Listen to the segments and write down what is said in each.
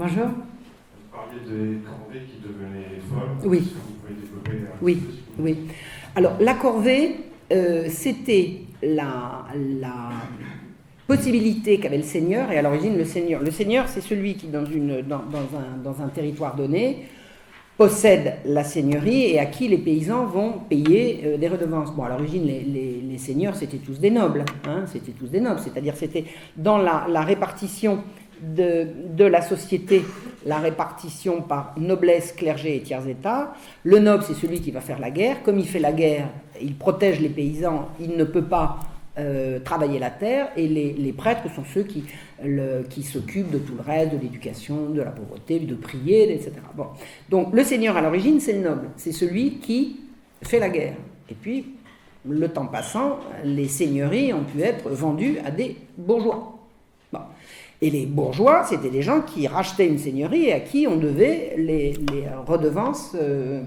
Major ? Vous parliez des corvées qui devenaient folles. Oui. Est-ce que vous pouvez développer un Oui, petit peu, s'il vous plaît? oui. Alors, la corvée, c'était la possibilité qu'avait le seigneur, et à l'origine, le seigneur, c'est celui qui, dans un territoire donné, possède la seigneurie et à qui les paysans vont payer des redevances. Bon, à l'origine, les seigneurs, c'était tous des nobles, hein, c'était tous des nobles, c'est-à-dire c'était dans la répartition de la société, la répartition par noblesse, clergé et tiers état. Le noble, c'est celui qui va faire la guerre. Comme il fait la guerre, il protège les paysans, il ne peut pas travailler la terre, et les prêtres sont ceux qui s'occupent de tout le reste, de l'éducation, de la pauvreté, de prier, etc. Bon. Donc le seigneur à l'origine, c'est le noble, c'est celui qui fait la guerre. Et puis, le temps passant, les seigneuries ont pu être vendues à des bourgeois. Bon. Et les bourgeois, c'était des gens qui rachetaient une seigneurie et à qui on devait les redevances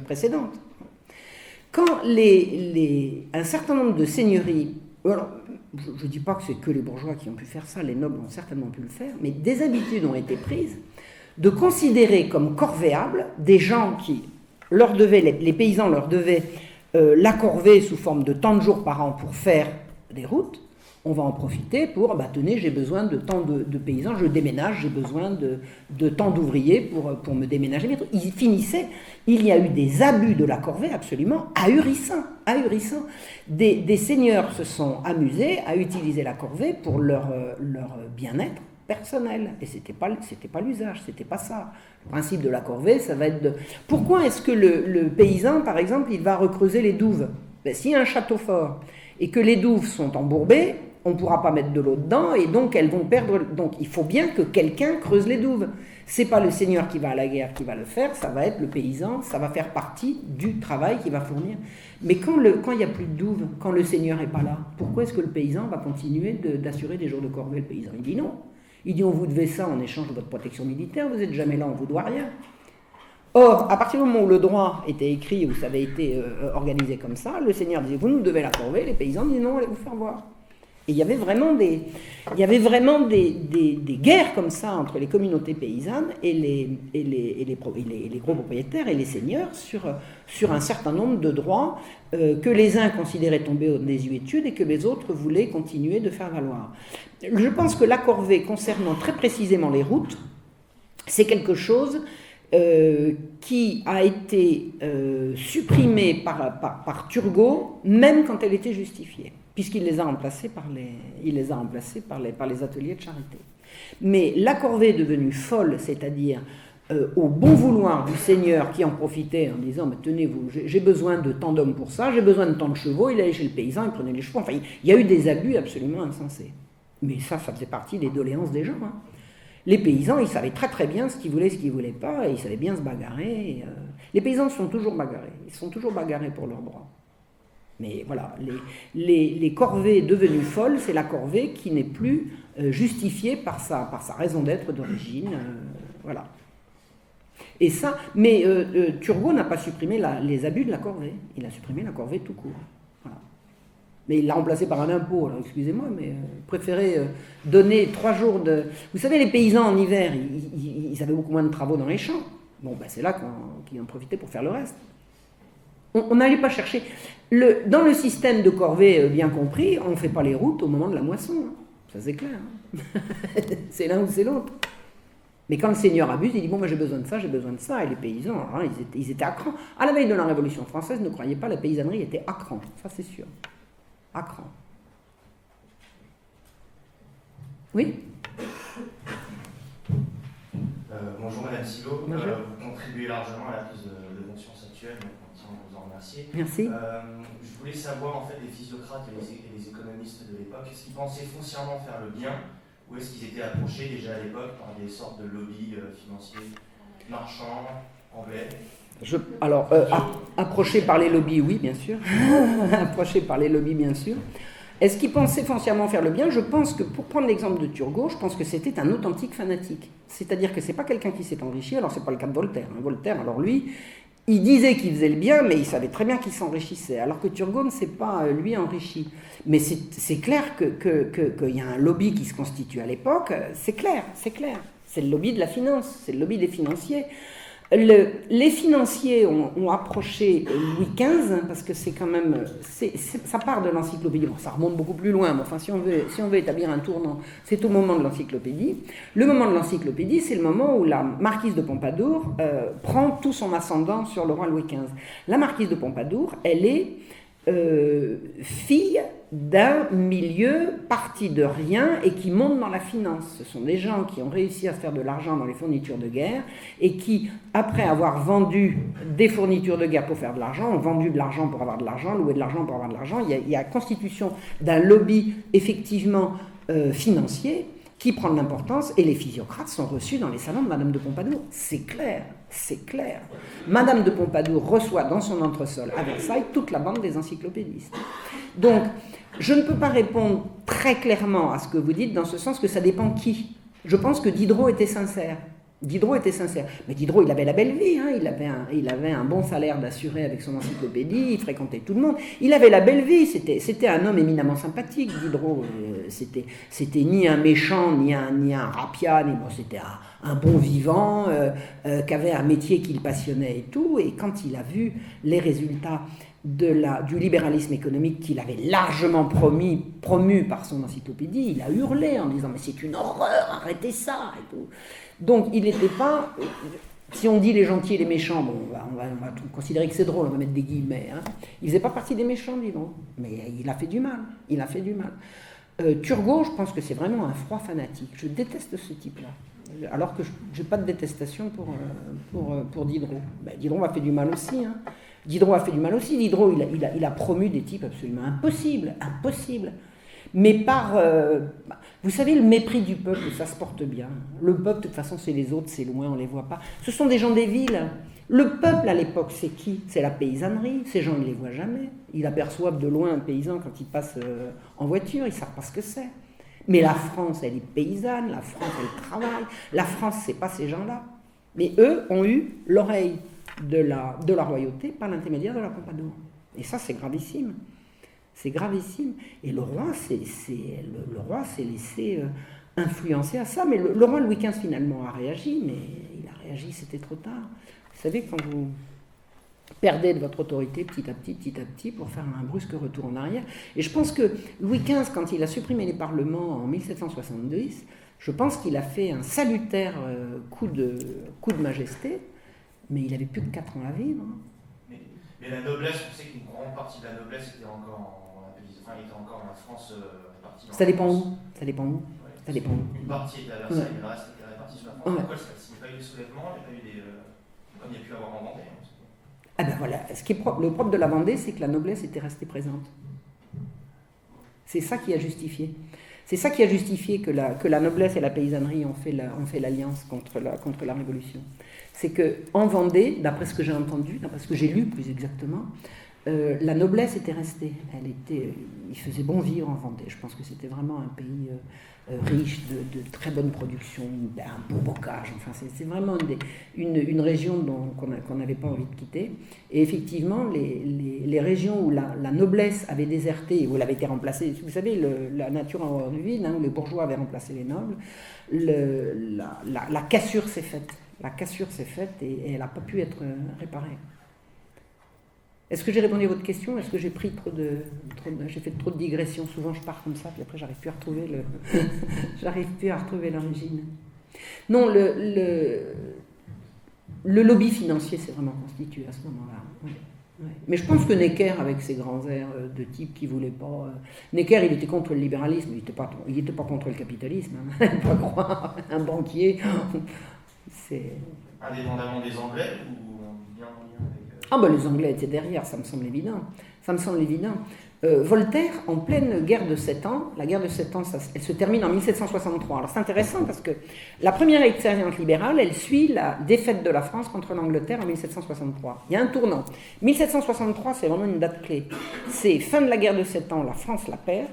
précédentes. Quand un certain nombre de seigneuries, alors, je ne dis pas que c'est que les bourgeois qui ont pu faire ça, les nobles ont certainement pu le faire, mais des habitudes ont été prises de considérer comme corvéables des gens qui leur devaient, les paysans leur devaient la corvée sous forme de tant de jours par an pour faire des routes. On va en profiter pour, tenez, j'ai besoin de tant de paysans, je déménage, j'ai besoin de tant d'ouvriers pour me déménager. Ils finissaient, il y a eu des abus de la corvée absolument ahurissants. Des seigneurs se sont amusés à utiliser la corvée pour leur bien-être personnel. Et c'était pas l'usage, c'était pas ça. Le principe de la corvée, ça va être de... Pourquoi est-ce que le paysan, par exemple, il va recreuser les douves ? S'il y a un château fort et que les douves sont embourbées, on ne pourra pas mettre de l'eau dedans et donc elles vont perdre. Donc il faut bien que quelqu'un creuse les douves. C'est pas le seigneur qui va à la guerre qui va le faire, ça va être le paysan, ça va faire partie du travail qu'il va fournir. Mais quand il n'y a plus de douves, quand le seigneur n'est pas là, pourquoi est-ce que le paysan va continuer d'assurer des jours de corvée, le paysan ? Il dit non. Il dit on vous devait ça en échange de votre protection militaire, vous n'êtes jamais là, on ne vous doit rien. Or, à partir du moment où le droit était écrit, où ça avait été organisé comme ça, le seigneur disait vous nous devez la corvée, les paysans disaient non, allez vous faire voir. Et il y avait vraiment des guerres comme ça entre les communautés paysannes et les gros propriétaires et les seigneurs sur un certain nombre de droits que les uns considéraient tomber en désuétude et que les autres voulaient continuer de faire valoir. Je pense que la corvée, concernant très précisément les routes, c'est quelque chose qui a été supprimé par Turgot, même quand elle était justifiée, puisqu'il les a remplacés par les ateliers de charité. Mais la corvée est devenue folle, c'est-à-dire au bon vouloir du seigneur qui en profitait en disant tenez, j'ai besoin de tant d'hommes pour ça, j'ai besoin de tant de chevaux, il allait chez le paysan, il prenait les chevaux. Enfin, il y a eu des abus absolument insensés. Mais ça faisait partie des doléances des gens. Hein. Les paysans, ils savaient très très bien ce qu'ils voulaient, ce qu'ils ne voulaient pas, et ils savaient bien se bagarrer. Les paysans sont toujours bagarrés, ils sont toujours bagarrés pour leurs droits. Mais voilà, les corvées devenues folles, c'est la corvée qui n'est plus justifiée par sa raison d'être d'origine. Voilà. Et ça, mais Turgot n'a pas supprimé les abus de la corvée, il a supprimé la corvée tout court. Voilà. Mais il l'a remplacé par un impôt, alors excusez-moi, mais préférez donner 3 jours de... Vous savez, les paysans en hiver, ils avaient beaucoup moins de travaux dans les champs. Bon, c'est là qu'ils en profitaient pour faire le reste. On n'allait pas chercher... Dans le système de corvée bien compris, on ne fait pas les routes au moment de la moisson. Hein. Ça, c'est clair. Hein. C'est l'un ou c'est l'autre. Mais quand le seigneur abuse, il dit bon, moi j'ai besoin de ça, et les paysans, alors, ils étaient à cran. À la veille de la Révolution française, ne croyez pas, la paysannerie était à cran, ça c'est sûr. À cran. Oui. Bonjour Madame Silo, Bonjour. Vous contribuez largement à la prise de conscience actuelle, donc on tient à vous en remercier. Merci. Je voulais savoir en fait les physiocrates et les économistes de l'époque, est-ce qu'ils pensaient foncièrement faire le bien, ou est-ce qu'ils étaient approchés déjà à l'époque par des sortes de lobbies financiers, marchands, anglais? Approchés par les lobbies, oui, bien sûr. Approchés par les lobbies, bien sûr. Est-ce qu'il pensait foncièrement faire le bien ? Je pense que, pour prendre l'exemple de Turgot, je pense que c'était un authentique fanatique. C'est-à-dire que c'est pas quelqu'un qui s'est enrichi, alors c'est pas le cas de Voltaire. Hein. Voltaire, alors lui, il disait qu'il faisait le bien, mais il savait très bien qu'il s'enrichissait, alors que Turgot ne s'est pas, lui, enrichi. Mais c'est clair qu'il y a un lobby qui se constitue à l'époque, c'est clair. C'est le lobby de la finance, c'est le lobby des financiers. Les financiers ont approché Louis XV, parce que c'est quand même, ça part de l'encyclopédie, bon, ça remonte beaucoup plus loin, mais enfin si on veut établir un tournant, c'est au moment de l'encyclopédie. Le moment de l'encyclopédie, c'est le moment où la marquise de Pompadour prend tout son ascendant sur le roi Louis XV. La marquise de Pompadour, elle est fille d'un milieu parti de rien et qui monte dans la finance. Ce sont des gens qui ont réussi à se faire de l'argent dans les fournitures de guerre et qui, après avoir vendu des fournitures de guerre pour faire de l'argent, ont vendu de l'argent pour avoir de l'argent, loué de l'argent pour avoir de l'argent. Il y a constitution d'un lobby effectivement financier qui prend de l'importance, et les physiocrates sont reçus dans les salons de Madame de Pompadour. C'est clair, c'est clair. Madame de Pompadour reçoit dans son entresol à Versailles toute la bande des encyclopédistes. Donc, je ne peux pas répondre très clairement à ce que vous dites, dans ce sens que ça dépend qui. Je pense que Diderot était sincère. Diderot était sincère. Mais Diderot, il avait la belle vie, hein. Il avait un bon salaire d'assuré avec son encyclopédie, il fréquentait tout le monde. Il avait la belle vie, c'était un homme éminemment sympathique, Diderot. C'était ni un méchant, ni un rapia, c'était un bon vivant, qui avait un métier qu'il passionnait et tout. Et quand il a vu les résultats du libéralisme économique qu'il avait largement promu par son encyclopédie, il a hurlé en disant « Mais c'est une horreur, arrêtez ça !» et tout. Donc il n'était pas... Si on dit les gentils et les méchants, bon, on va considérer que c'est drôle, on va mettre des guillemets. Hein. Il ne faisait pas partie des méchants, disons, mais il a fait du mal. Il a fait du mal. Turgot, je pense que c'est vraiment un froid fanatique. Je déteste ce type-là. Alors que je n'ai pas de détestation pour Diderot. Ben, Diderot a fait du mal aussi. Hein. Diderot a fait du mal aussi. Diderot, il a promu des types absolument impossibles. Mais par... vous savez, le mépris du peuple, ça se porte bien. Le peuple, de toute façon, c'est les autres, c'est loin, on ne les voit pas. Ce sont des gens des villes. Le peuple, à l'époque, c'est qui? C'est la paysannerie. Ces gens, ils ne les voient jamais. Ils aperçoivent de loin un paysan quand il passe en voiture, ils ne savent pas ce que c'est. Mais la France, elle est paysanne, la France, elle travaille. La France, ce n'est pas ces gens-là. Mais eux ont eu l'oreille de la royauté par l'intermédiaire de la Pompadour. Et ça, c'est gravissime. C'est gravissime. Et le roi s'est laissé influencer à ça. Mais le roi Louis XV, finalement, a réagi, mais il a réagi, c'était trop tard. Vous savez, quand vous perdez de votre autorité petit à petit, pour faire un brusque retour en arrière. Et je pense que Louis XV, quand il a supprimé les parlements en 1770, je pense qu'il a fait un salutaire coup de majesté, mais il n'avait plus que 4 ans à vivre. Mais la noblesse, on sait qu'une grande partie de la noblesse était encore en France répartie. Ça dépend où. Ça dépend où. Une partie était à Versailles, mais le reste était réparti sur la France. Pourquoi il n'y a pas eu de soulèvement, il n'y a pas eu des... comme il y a pu avoir en Vendée. Ah ben voilà, le propre de la Vendée, c'est que la noblesse était restée présente. C'est ça qui a justifié. C'est ça qui a justifié que la noblesse et la paysannerie ont fait l'alliance contre la Révolution. C'est qu'en Vendée, d'après ce que j'ai entendu, d'après ce que j'ai lu plus exactement, la noblesse était restée. Il faisait bon vivre en Vendée. Je pense que c'était vraiment un pays riche de très bonne production, un beau bocage. Enfin, c'est vraiment une région qu'on n'avait pas envie de quitter. Et effectivement, les régions où la noblesse avait déserté, où elle avait été remplacée, vous savez, la nature en horreur du vide, hein, où les bourgeois avaient remplacé les nobles, la cassure s'est faite. La cassure s'est faite et elle n'a pas pu être réparée. Est-ce que j'ai répondu à votre question? Est-ce que j'ai pris j'ai fait trop de digressions? Souvent je pars comme ça, puis après j'arrive plus à retrouver l'origine. Non, le lobby financier s'est vraiment constitué à ce moment-là. Oui. Ouais. Mais je pense que Necker, avec ses grands airs de type qui ne voulait pas... Necker, il était contre le libéralisme, il n'était pas contre le capitalisme. Hein. Pas croire, un banquier... C'est... Indépendamment des Anglais ou bien en lien avec... Ah ben les Anglais étaient derrière, ça me semble évident. Voltaire, en pleine guerre de 7 ans, la guerre de 7 ans, elle se termine en 1763. Alors c'est intéressant parce que la première expérience libérale, elle suit la défaite de la France contre l'Angleterre en 1763. Il y a un tournant. 1763, c'est vraiment une date clé. C'est fin de la guerre de 7 ans, la France la perd.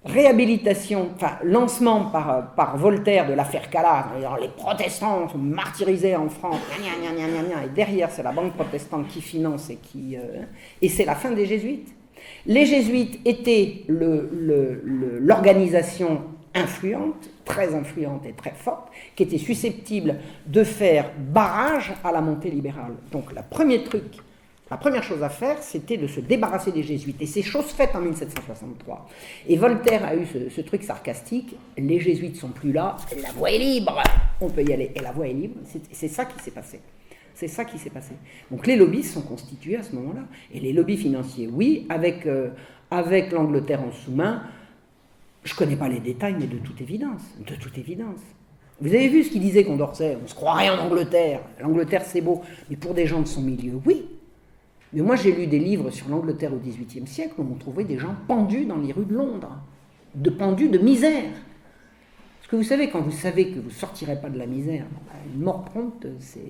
Réhabilitation, lancement par Voltaire de l'affaire Calas. Les protestants sont martyrisés en France, et derrière c'est la banque protestante qui finance et c'est la fin des jésuites. Les jésuites étaient l'organisation influente, très influente et très forte, qui était susceptible de faire barrage à la montée libérale. Donc la première chose à faire, c'était de se débarrasser des jésuites. Et c'est chose faite en 1763. Et Voltaire a eu ce truc sarcastique, les jésuites sont plus là, la voie est libre, on peut y aller. Et la voie est libre, c'est ça qui s'est passé. C'est ça qui s'est passé. Donc les lobbies sont constitués à ce moment-là. Et les lobbies financiers, oui, avec l'Angleterre en sous-main, je ne connais pas les détails, mais de toute évidence. Vous avez vu ce qu'il disait Condorcet? On se croirait en Angleterre. L'Angleterre, c'est beau. Mais pour des gens de son milieu, oui. Mais moi, j'ai lu des livres sur l'Angleterre au XVIIIe siècle où on trouvait des gens pendus dans les rues de Londres. Pendus de misère. Parce que vous savez, quand vous savez que vous ne sortirez pas de la misère, une mort prompte, c'est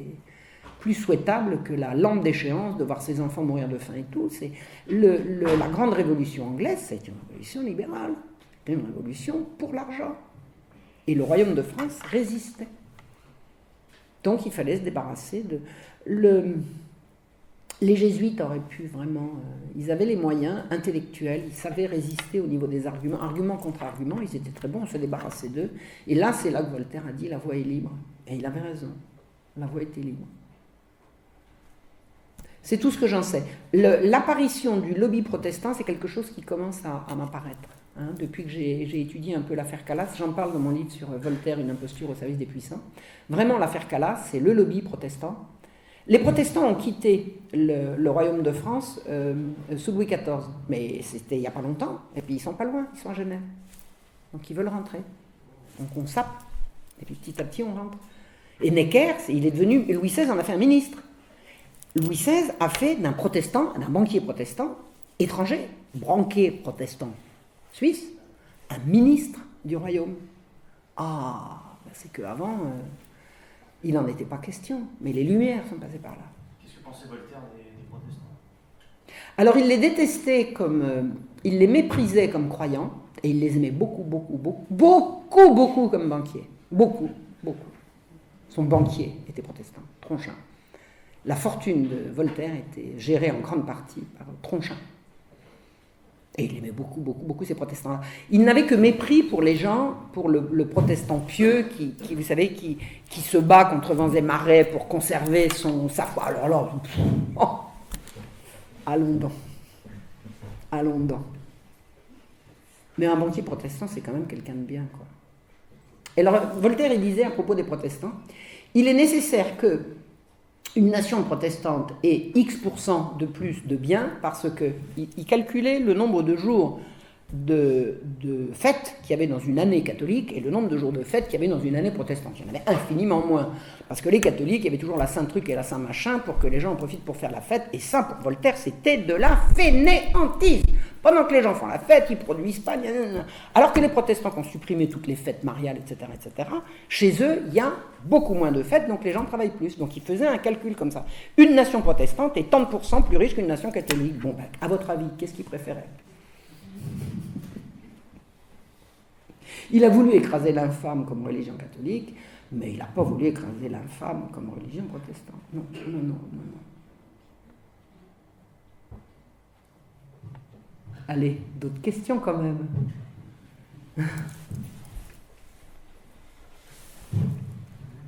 plus souhaitable que la lampe d'échéance de voir ses enfants mourir de faim et tout. C'est la grande révolution anglaise, c'est une révolution libérale. C'était une révolution pour l'argent. Et le royaume de France résistait. Donc il fallait se débarrasser de... Les jésuites auraient pu vraiment... ils avaient les moyens intellectuels, ils savaient résister au niveau des arguments. Argument contre argument, ils étaient très bons, on se débarrassait d'eux. Et là, c'est là que Voltaire a dit « la voie est libre ». Et il avait raison. La voie était libre. C'est tout ce que j'en sais. L'apparition du lobby protestant, c'est quelque chose qui commence à m'apparaître. Hein, depuis que j'ai étudié un peu l'affaire Calas, j'en parle dans mon livre sur Voltaire, une imposture au service des puissants. Vraiment, l'affaire Calas, c'est le lobby protestant. Les protestants ont quitté le royaume de France sous Louis XIV, mais c'était il n'y a pas longtemps, et puis ils sont pas loin, ils sont à Genève. Donc ils veulent rentrer. Donc on sape, et puis petit à petit on rentre. Et Necker, il est devenu, Louis XVI en a fait un ministre. Louis XVI a fait d'un banquier protestant étranger, banquier protestant suisse, un ministre du royaume. Ah, c'est qu'avant, il n'en était pas question, mais les Lumières sont passées par là. Qu'est-ce que pensait Voltaire des protestants? Alors il les détestait il les méprisait comme croyants, et il les aimait beaucoup comme banquiers. Beaucoup. Son banquier était protestant, Tronchin. La fortune de Voltaire était gérée en grande partie par Tronchin. Et il aimait beaucoup ces protestants-là. Il n'avait que mépris pour les gens, pour le protestant pieux qui vous savez, qui se bat contre vents et marées pour conserver sa foi. Alors là, allons donc. Mais un banquier protestant, c'est quand même quelqu'un de bien, quoi. Et alors, Voltaire, il disait à propos des protestants, il est nécessaire que une nation protestante ait X% de plus de biens parce qu'il calculait le nombre de jours de fêtes qu'il y avait dans une année catholique et le nombre de jours de fêtes qu'il y avait dans une année protestante. Il y en avait infiniment moins. Parce que les catholiques, il y avait toujours la Saint-Truc et la Saint-Machin pour que les gens en profitent pour faire la fête. Et ça, pour Voltaire, c'était de la fainéantise. Pendant que les gens font la fête, ils produisent pas... Alors que les protestants ont supprimé toutes les fêtes mariales, etc., chez eux, il y a beaucoup moins de fêtes, donc les gens travaillent plus. Donc ils faisaient un calcul comme ça. Une nation protestante est tant de pourcents plus riche qu'une nation catholique. Bon, à votre avis, qu'est-ce qu'ils préféraient? Il a voulu écraser l'infâme comme religion catholique, mais il n'a pas voulu écraser l'infâme comme religion protestante. Non. Allez, d'autres questions quand même.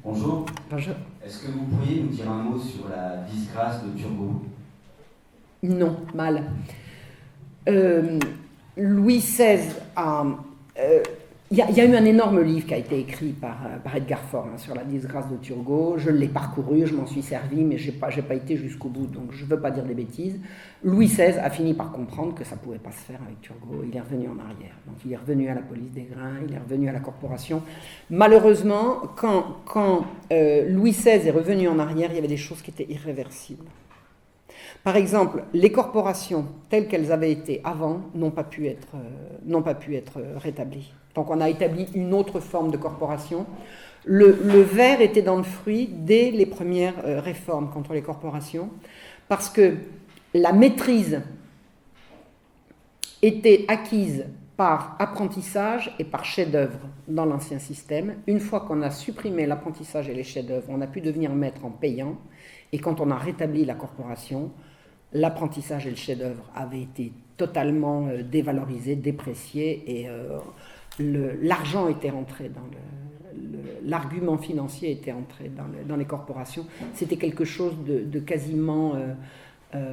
Bonjour. Bonjour. Est-ce que vous pourriez nous dire un mot sur la disgrâce de Turgot? Non, mal. Louis XVI a... Il y a eu un énorme livre qui a été écrit par Edgar Faure sur la disgrâce de Turgot. Je l'ai parcouru, je m'en suis servi, mais je n'ai pas été jusqu'au bout, donc je ne veux pas dire des bêtises. Louis XVI a fini par comprendre que ça ne pouvait pas se faire avec Turgot. Il est revenu en arrière. Donc il est revenu à la police des grains, il est revenu à la corporation. Malheureusement, quand Louis XVI est revenu en arrière, il y avait des choses qui étaient irréversibles. Par exemple, les corporations telles qu'elles avaient été avant n'ont pas pu être rétablies. Donc on a établi une autre forme de corporation. Le ver était dans le fruit dès les premières réformes contre les corporations, parce que la maîtrise était acquise par apprentissage et par chef-d'œuvre dans l'ancien système. Une fois qu'on a supprimé l'apprentissage et les chefs-d'œuvre, on a pu devenir maître en payant, et quand on a rétabli la corporation, l'apprentissage et le chef-d'œuvre avaient été totalement dévalorisés, dépréciés, et l'argent était rentré dans l'argument financier était entré dans les corporations. C'était quelque chose de quasiment...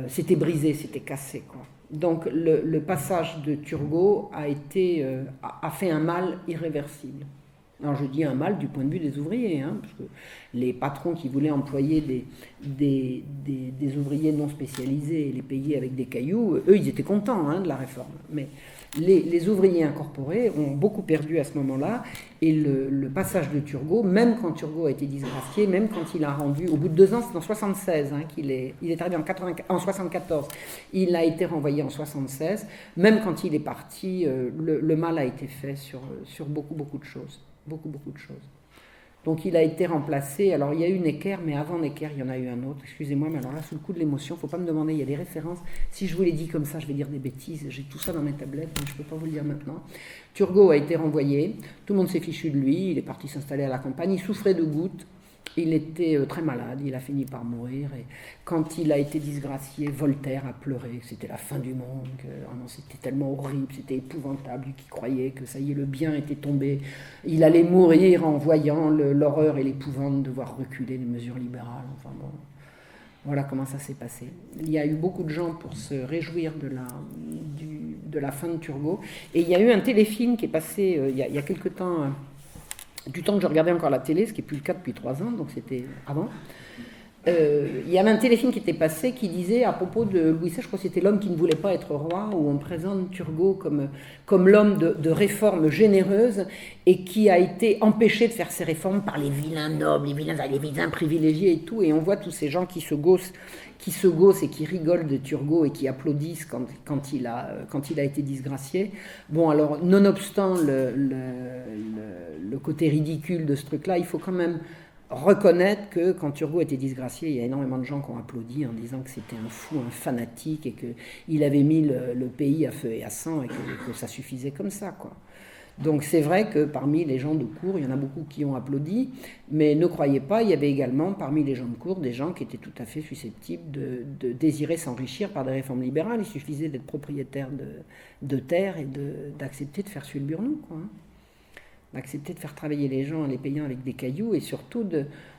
c'était brisé, c'était cassé, quoi. Donc le passage de Turgot a fait un mal irréversible. Alors je dis un mal du point de vue des ouvriers, hein, parce que les patrons qui voulaient employer des ouvriers non spécialisés et les payer avec des cailloux, eux ils étaient contents, hein, de la réforme. Mais les ouvriers incorporés ont beaucoup perdu à ce moment-là, et le passage de Turgot, même quand Turgot a été disgracié, même quand il a rendu, au bout de 2 ans, c'est en 76 hein, il est arrivé en 74, il a été renvoyé en 76, même quand il est parti, le mal a été fait sur beaucoup de choses. Beaucoup de choses. Donc il a été remplacé, alors il y a eu Necker, mais avant Necker il y en a eu un autre, excusez-moi, mais alors là sous le coup de l'émotion, il ne faut pas me demander, il y a des références, si je vous les dis comme ça je vais dire des bêtises, j'ai tout ça dans mes tablettes, mais je ne peux pas vous le dire maintenant. Turgot a été renvoyé, tout le monde s'est fichu de lui, il est parti s'installer à la campagne, il souffrait de gouttes, il était très malade, il a fini par mourir, et quand il a été disgracié, Voltaire a pleuré, que c'était la fin du monde, que c'était tellement horrible, c'était épouvantable, lui qui croyait que ça y est, le bien était tombé, il allait mourir en voyant l'horreur et l'épouvante de voir reculer les mesures libérales, enfin bon, voilà comment ça s'est passé. Il y a eu beaucoup de gens pour se réjouir de la fin de Turgot, et il y a eu un téléfilm qui est passé il y a quelque temps... du temps que je regardais encore la télé, ce qui n'est plus le cas depuis 3 ans, donc c'était avant, il y avait un téléfilm qui était passé qui disait à propos de Louis XVI, je crois que c'était L'homme qui ne voulait pas être roi, où on présente Turgot comme l'homme de réformes généreuses et qui a été empêché de faire ses réformes par les vilains nobles, les vilains privilégiés et tout, et on voit tous ces gens qui se gaussent et qui rigolent de Turgot et qui applaudissent quand il a été disgracié. Bon, alors, nonobstant le côté ridicule de ce truc-là, il faut quand même reconnaître que quand Turgot a été disgracié, il y a énormément de gens qui ont applaudi en disant que c'était un fou, un fanatique, et qu'il avait mis le pays à feu et à sang, et que ça suffisait comme ça, quoi. Donc c'est vrai que parmi les gens de cour, il y en a beaucoup qui ont applaudi, mais ne croyez pas, il y avait également parmi les gens de cour des gens qui étaient tout à fait susceptibles de désirer s'enrichir par des réformes libérales. Il suffisait d'être propriétaire de terre et d'accepter de faire suer le burnou, quoi, hein. D'accepter de faire travailler les gens en les payant avec des cailloux, et surtout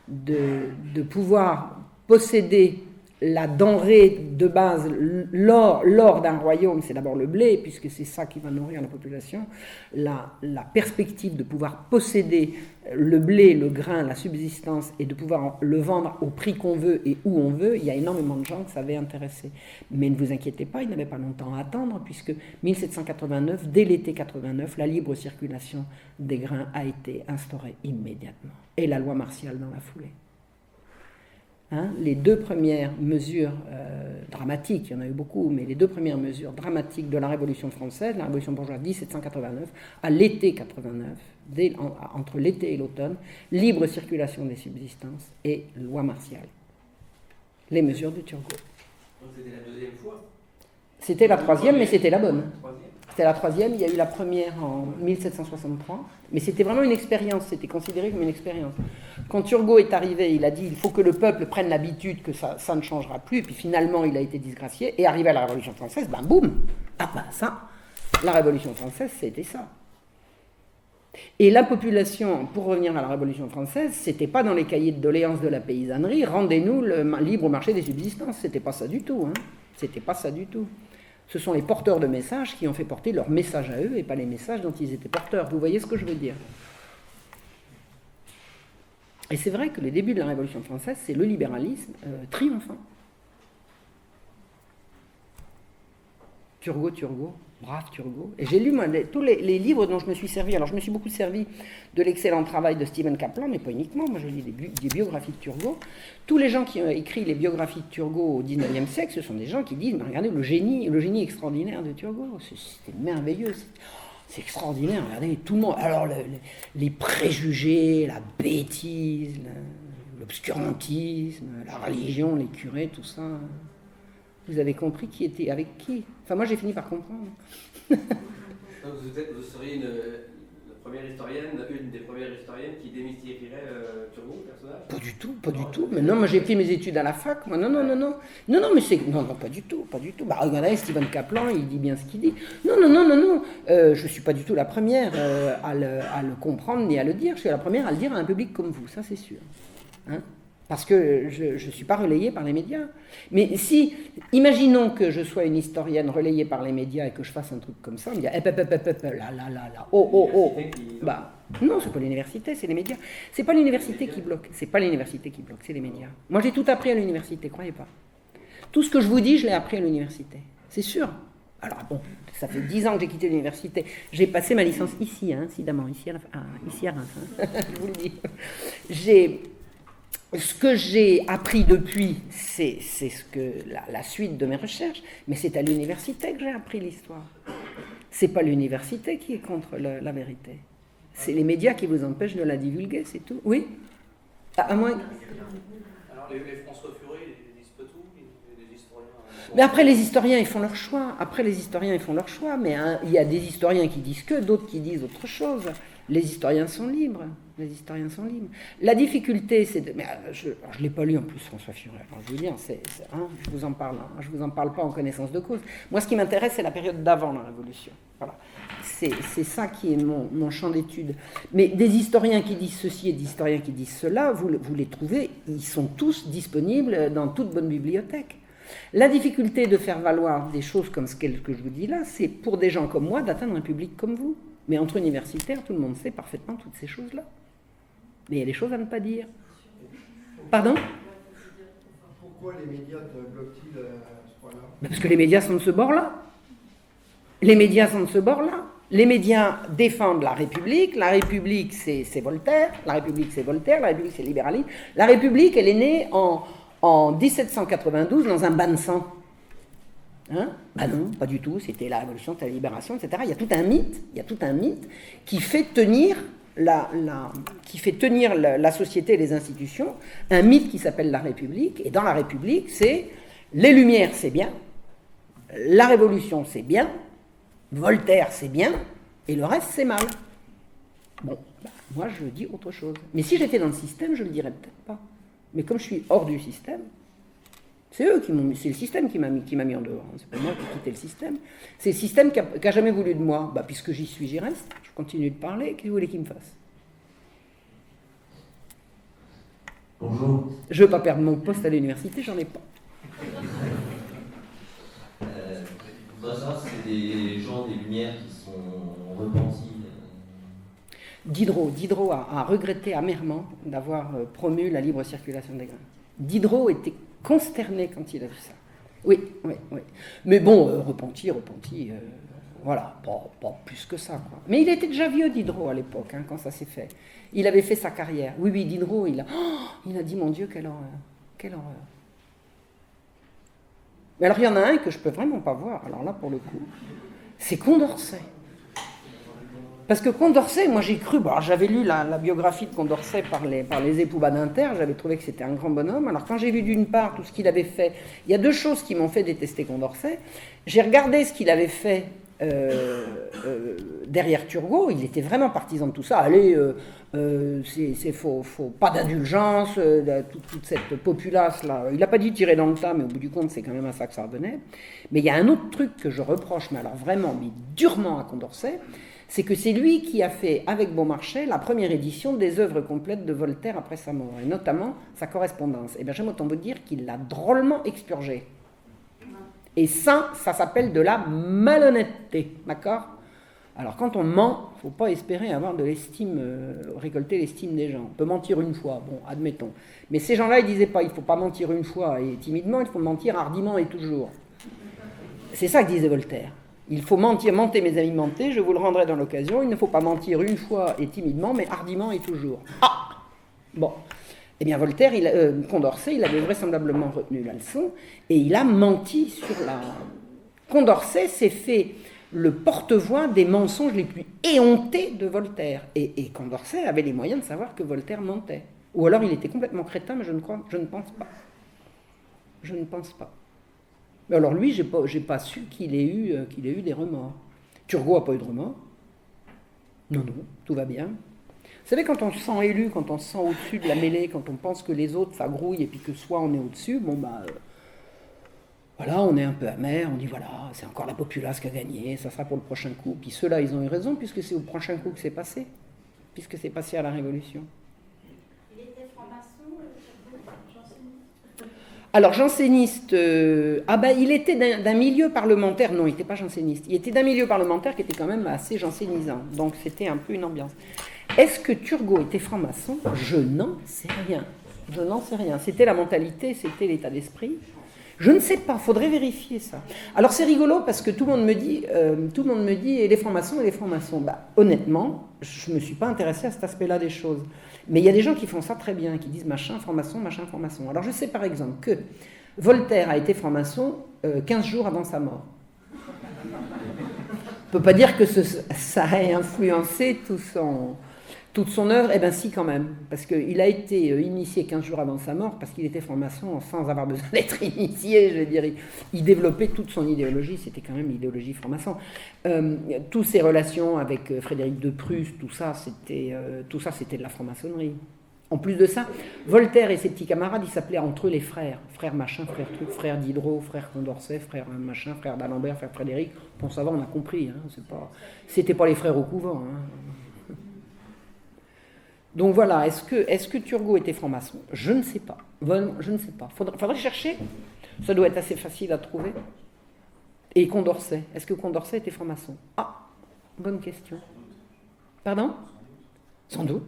de pouvoir posséder la denrée de base, l'or d'un royaume, c'est d'abord le blé, puisque c'est ça qui va nourrir la population. La perspective de pouvoir posséder le blé, le grain, la subsistance, et de pouvoir le vendre au prix qu'on veut et où on veut, il y a énormément de gens que ça avait intéressé. Mais ne vous inquiétez pas, il n'avait pas longtemps à attendre, puisque 1789, dès l'été 89, la libre circulation des grains a été instaurée immédiatement. Et la loi martiale dans la foulée. Hein, les 2 premières mesures dramatiques, il y en a eu beaucoup, mais les 2 premières mesures dramatiques de la Révolution française, la Révolution bourgeoise 1789, à l'été 89, entre l'été et l'automne, libre circulation des subsistances et loi martiale. Les mesures de Turgot. Donc c'était la 2e fois. C'était la 3e, mais c'était la bonne. C'était la 3e, il y a eu la première en 1763, mais c'était vraiment une expérience, c'était considéré comme une expérience. Quand Turgot est arrivé, il a dit il faut que le peuple prenne l'habitude que ça ne changera plus, et puis finalement il a été disgracié, et arrivé à la Révolution française, ben boum, ça, la Révolution française c'était ça. Et la population, pour revenir à la Révolution française, c'était pas dans les cahiers de doléances de la paysannerie, rendez-nous le libre marché des subsistances, c'était pas ça du tout, hein. C'était pas ça du tout. Ce sont les porteurs de messages qui ont fait porter leur message à eux et pas les messages dont ils étaient porteurs. Vous voyez ce que je veux dire? Et c'est vrai que les débuts de la Révolution française, c'est le libéralisme triomphant. Turgot, brave Turgot. Et j'ai lu moi, tous les livres dont je me suis servi. Alors je me suis beaucoup servi de l'excellent travail de Stephen Kaplan, mais pas uniquement. Moi j'ai lu des biographies de Turgot. Tous les gens qui ont écrit les biographies de Turgot au XIXe siècle, ce sont des gens qui disent, mais regardez le génie extraordinaire de Turgot. C'était merveilleux. C'est extraordinaire, regardez, tout le monde. Alors les préjugés, la bêtise, l'obscurantisme, la religion, les curés, tout ça. Vous avez compris qui était avec qui? Enfin, moi j'ai fini par comprendre. Vous seriez la une des premières historiennes qui démystifierait Turgot, le personnage? Pas du tout. Mais non, moi j'ai fait mes études à la fac. Moi, non, mais c'est non, pas du tout. Bah regardez, Steven Kaplan, il dit bien ce qu'il dit. Non. Je suis pas du tout la première à le comprendre ni à le dire. Je suis la première à le dire à un public comme vous, ça c'est sûr. Hein? Parce que je ne suis pas relayée par les médias. Mais si, imaginons que je sois une historienne relayée par les médias et que je fasse un truc comme ça, on me dit, là, oh. Bah, non, c'est pas l'université, c'est les médias. C'est pas l'université qui bloque, c'est les médias. Moi, j'ai tout appris à l'université, croyez pas. Tout ce que je vous dis, je l'ai appris à l'université. C'est sûr. Alors bon, ça fait 10 ans que j'ai quitté l'université. J'ai passé ma licence ici, incidemment, ici à Reims. Je vous le dis. Ce que j'ai appris depuis, c'est ce que la suite de mes recherches, mais c'est à l'université que j'ai appris l'histoire. C'est pas l'université qui est contre la vérité. C'est les médias qui vous empêchent de la divulguer, c'est tout. Oui. À moins. Alors les François Furet, ils disent pas tout, les historiens. Mais après les historiens, ils font leur choix. Mais il y a des historiens qui disent que, d'autres qui disent autre chose. Les historiens sont libres. La difficulté, c'est de... Mais je ne l'ai pas lu en plus, François Furet. Alors, je veux dire, je vous en parle. Je vous en parle pas en connaissance de cause. Moi, ce qui m'intéresse, c'est la période d'avant la Révolution. Voilà. C'est ça qui est mon champ d'étude. Mais des historiens qui disent ceci et des historiens qui disent cela, vous les trouvez, ils sont tous disponibles dans toute bonne bibliothèque. La difficulté de faire valoir des choses comme ce que je vous dis là, c'est pour des gens comme moi d'atteindre un public comme vous. Mais entre universitaires, tout le monde sait parfaitement toutes ces choses-là. Mais il y a des choses à ne pas dire. Pardon ? Pourquoi les médias te bloquent-ils à ce point-là ? Parce que les médias sont de ce bord-là. Les médias défendent la République. La République, c'est Voltaire. La République, c'est libéralisme. La République, elle est née en 1792 dans un bain de sang. Hein? Ben non, pas du tout. C'était la Révolution, c'était la Libération, etc. Il y a tout un mythe qui fait tenir la société et les institutions, un mythe qui s'appelle la République, et dans la République, c'est les Lumières, c'est bien, la Révolution, c'est bien, Voltaire, c'est bien, et le reste, c'est mal. Bon, moi, je dis autre chose. Mais si j'étais dans le système, je ne le dirais peut-être pas. Mais comme je suis hors du système, c'est le système qui m'a mis en dehors. C'est pas moi qui ai quitté le système. C'est le système qui a jamais voulu de moi. Puisque j'y suis, j'y reste. Je continue de parler. Qu'est-ce que vous voulez qu'il me fasse ? Bonjour. Je veux pas perdre mon poste à l'université, j'en ai pas. Je voudrais savoir si c'est des gens des Lumières qui sont repentis. Diderot a regretté amèrement d'avoir promu la libre circulation des grains. Diderot était consterné quand il a vu ça. Oui. Mais bon, repenti, voilà, pas plus que ça, quoi. Mais il était déjà vieux, Diderot, à l'époque, quand ça s'est fait. Il avait fait sa carrière. Oui, Diderot, il a dit, mon Dieu, quelle horreur. Mais alors, il y en a un que je peux vraiment pas voir, alors là, pour le coup, c'est Condorcet. Parce que Condorcet, moi j'ai cru, j'avais lu la biographie de Condorcet par les époux Badinter, j'avais trouvé que c'était un grand bonhomme. Alors quand j'ai vu d'une part tout ce qu'il avait fait, il y a deux choses qui m'ont fait détester Condorcet. J'ai regardé ce qu'il avait fait derrière Turgot, il était vraiment partisan de tout ça. Allez, faut pas d'indulgence, toute cette populace là. Il n'a pas dit tirer dans le tas, mais au bout du compte, c'est quand même à ça que ça revenait. Mais il y a un autre truc que je reproche, mais alors vraiment, mais durement à Condorcet, c'est que c'est lui qui a fait, avec Beaumarchais, la première édition des œuvres complètes de Voltaire après sa mort, et notamment sa correspondance. Et bien j'aime autant vous dire qu'il l'a drôlement expurgé. Et ça s'appelle de la malhonnêteté, d'accord ? Alors quand on ment, il ne faut pas espérer avoir de l'estime, récolter l'estime des gens. On peut mentir une fois, bon, admettons. Mais ces gens-là, ils disaient pas, il ne faut pas mentir une fois et timidement, il faut mentir hardiment et toujours. C'est ça que disait Voltaire. Il faut mentir, mentez mes amis, mentez, je vous le rendrai dans l'occasion. Il ne faut pas mentir une fois et timidement, mais hardiment et toujours. Ah ! Bon. Eh bien, Condorcet, il avait vraisemblablement retenu la leçon, et il a menti sur la... Condorcet s'est fait le porte-voix des mensonges les plus éhontés de Voltaire. Et Condorcet avait les moyens de savoir que Voltaire mentait. Ou alors il était complètement crétin, mais je ne pense pas. Je ne pense pas. Mais alors lui, j'ai pas su qu'il ait eu des remords. Turgot n'a pas eu de remords. Non, tout va bien. Vous savez, quand on se sent élu, quand on se sent au-dessus de la mêlée, quand on pense que les autres, ça grouille, et puis que soit on est au-dessus, voilà, on est un peu amer, on dit voilà, c'est encore la populace qui a gagné, ça sera pour le prochain coup. Puis ceux-là, ils ont eu raison, puisque c'est au prochain coup que c'est passé, puisque c'est passé à la Révolution. Il était franc-maçon, janséniste. Alors, janséniste, il était d'un milieu parlementaire, non, il n'était pas janséniste, il était d'un milieu parlementaire qui était quand même assez jansénisant, donc c'était un peu une ambiance. Est-ce que Turgot était franc-maçon? Je n'en sais rien. Je n'en sais rien. C'était la mentalité, c'était l'état d'esprit. Je ne sais pas, faudrait vérifier ça. Alors c'est rigolo parce que tout le monde me dit, et les francs-maçons et les francs-maçons. Honnêtement, je ne me suis pas intéressé à cet aspect-là des choses. Mais il y a des gens qui font ça très bien, qui disent machin, franc-maçon, machin, franc-maçon. Alors je sais par exemple que Voltaire a été franc-maçon 15 jours avant sa mort. On ne peut pas dire que ça ait influencé toute son œuvre, eh bien si quand même, parce qu'il a été initié 15 jours avant sa mort, parce qu'il était franc-maçon sans avoir besoin d'être initié, je veux dire, il développait toute son idéologie, c'était quand même l'idéologie franc-maçon. Toutes ses relations avec Frédéric de Prusse, tout ça c'était de la franc-maçonnerie. En plus de ça, Voltaire et ses petits camarades, ils s'appelaient entre eux les frères. Frère machin, frère truc, frère Diderot, frère Condorcet, frère machin, frère d'Alembert, frère Frédéric. Bon, ça va, on a compris, hein, c'était pas les frères au couvent, hein. Donc voilà, est-ce que Turgot était franc-maçon? Je ne sais pas. Je ne sais pas. Faudrait chercher. Ça doit être assez facile à trouver. Et Condorcet. Est-ce que Condorcet était franc-maçon? Ah, bonne question. Pardon? Sans doute.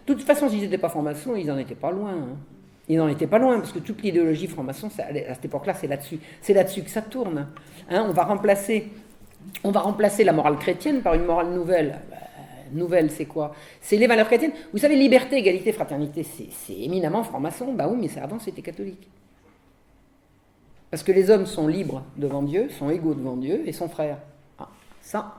De toute façon, s'ils n'étaient pas francs-maçons, ils n'en étaient pas loin. Hein. Ils n'en étaient pas loin, parce que toute l'idéologie franc-maçon, à cette époque-là, c'est là-dessus. C'est là-dessus que ça tourne. Hein, on va remplacer la morale chrétienne par une morale nouvelle. Nouvelle, c'est quoi? C'est les valeurs chrétiennes. Vous savez, liberté, égalité, fraternité, c'est éminemment franc-maçon. Bah oui, mais avant, c'était catholique. Parce que les hommes sont libres devant Dieu, sont égaux devant Dieu et sont frères. Ah, ça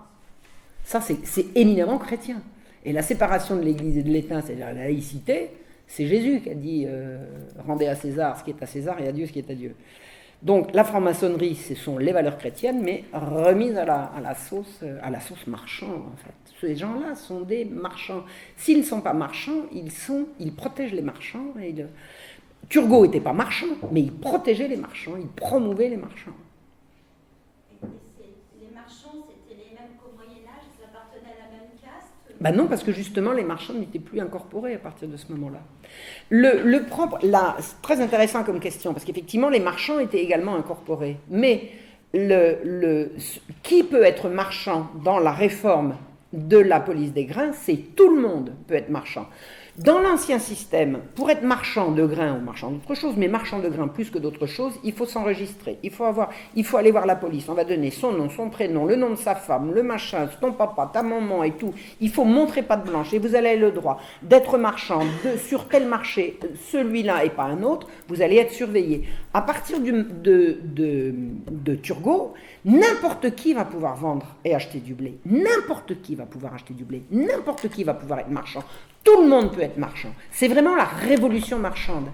c'est éminemment chrétien. Et la séparation de l'Église et de l'État, c'est-à-dire la laïcité, c'est Jésus qui a dit rendez à César ce qui est à César et à Dieu ce qui est à Dieu. Donc la franc-maçonnerie, ce sont les valeurs chrétiennes, mais remises à la sauce marchand, en fait. Ces gens-là sont des marchands. S'ils ne sont pas marchands, ils protègent les marchands. Turgot n'était pas marchand, mais il protégeait les marchands, il promouvait les marchands. Et les marchands, c'était les mêmes qu'au Moyen-Âge, ils appartenaient à la même caste? Ben non, parce que justement, les marchands n'étaient plus incorporés à partir de ce moment-là. Le propre, là, c'est très intéressant comme question, parce qu'effectivement, les marchands étaient également incorporés. Mais qui peut être marchand dans la réforme de la police des grains? C'est tout le monde peut être marchand. Dans l'ancien système, pour être marchand de grains ou marchand d'autre chose, mais marchand de grains plus que d'autres choses, il faut s'enregistrer. Il faut aller voir la police. On va donner son nom, son prénom, le nom de sa femme, le machin, ton papa, ta maman et tout. Il faut montrer patte blanche et vous allez avoir le droit d'être marchand sur tel marché, celui-là et pas un autre. Vous allez être surveillé. À partir de Turgot, n'importe qui va pouvoir vendre et acheter du blé. N'importe qui va pouvoir acheter du blé. N'importe qui va pouvoir être marchand. Tout le monde peut être marchand. C'est vraiment la révolution marchande.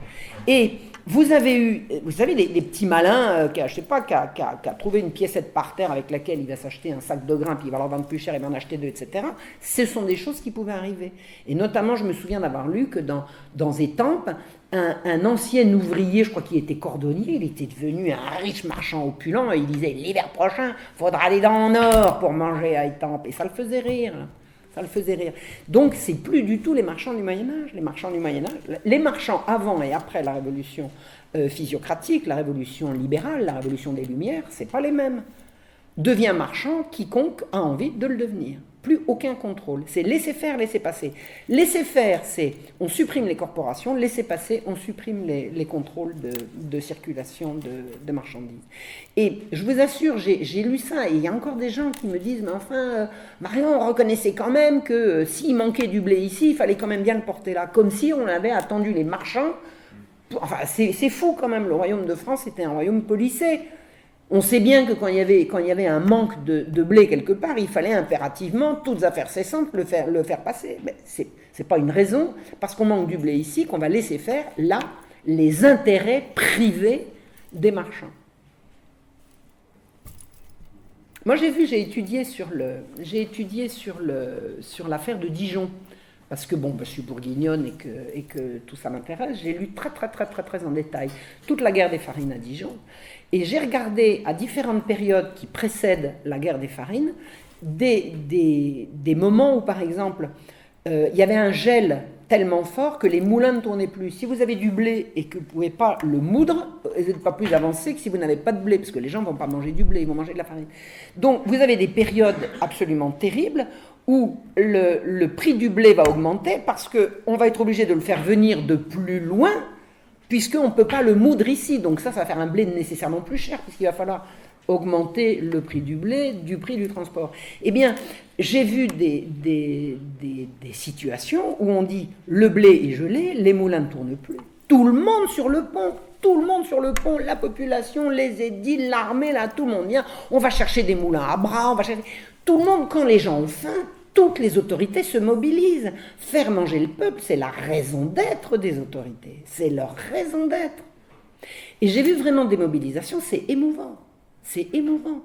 Et vous avez des petits malins qui a trouvé une piécette par terre avec laquelle il va s'acheter un sac de grains, puis il va leur vendre plus cher, il va en acheter deux, etc. Ce sont des choses qui pouvaient arriver. Et notamment, je me souviens d'avoir lu que dans Étampes, un ancien ouvrier, je crois qu'il était cordonnier, il était devenu un riche marchand opulent, et il disait, l'hiver prochain, il faudra des dents en or pour manger à Étampes. Et ça le faisait rire. Ça le faisait rire. Donc, c'est plus du tout les marchands du Moyen-Âge. Les marchands avant et après la révolution physiocratique, la révolution libérale, la révolution des Lumières, c'est pas les mêmes. Devient marchand quiconque a envie de le devenir. Plus aucun contrôle. C'est laisser faire, laisser passer. Laisser faire, c'est on supprime les corporations. Laisser passer, on supprime les contrôles de circulation de marchandises. Et je vous assure, j'ai lu ça et il y a encore des gens qui me disent mais enfin, Marion, on reconnaissait quand même que s'il manquait du blé ici, il fallait quand même bien le porter là. Comme si on avait attendu les marchands. Enfin, c'est fou quand même. Le royaume de France était un royaume policé. On sait bien que quand il y avait un manque de blé quelque part, il fallait impérativement, toutes affaires cessantes, le faire passer. Mais c'est pas une raison, parce qu'on manque du blé ici, qu'on va laisser faire, là, les intérêts privés des marchands. Moi, j'ai étudié sur l'affaire de Dijon. Parce que, bon, je suis bourguignonne et que tout ça m'intéresse. J'ai lu très en détail toute la guerre des farines à Dijon. Et j'ai regardé à différentes périodes qui précèdent la guerre des farines des moments où, par exemple, il y avait un gel tellement fort que les moulins ne tournaient plus. Si vous avez du blé et que vous ne pouvez pas le moudre, vous n'êtes pas plus avancé que si vous n'avez pas de blé, parce que les gens ne vont pas manger du blé, ils vont manger de la farine. Donc vous avez des périodes absolument terribles où le prix du blé va augmenter parce qu'on va être obligé de le faire venir de plus loin, puisqu'on ne peut pas le moudre ici. Donc ça va faire un blé nécessairement plus cher, puisqu'il va falloir augmenter le prix du blé, du prix du transport. Eh bien, j'ai vu des situations où on dit le blé est gelé, les moulins ne tournent plus. Tout le monde sur le pont, la population, les édiles, l'armée, là, tout le monde vient. On va chercher des moulins à bras, on va chercher... Tout le monde, quand les gens ont faim, toutes les autorités se mobilisent. Faire manger le peuple, c'est la raison d'être des autorités. C'est leur raison d'être. Et j'ai vu vraiment des mobilisations, c'est émouvant. C'est émouvant.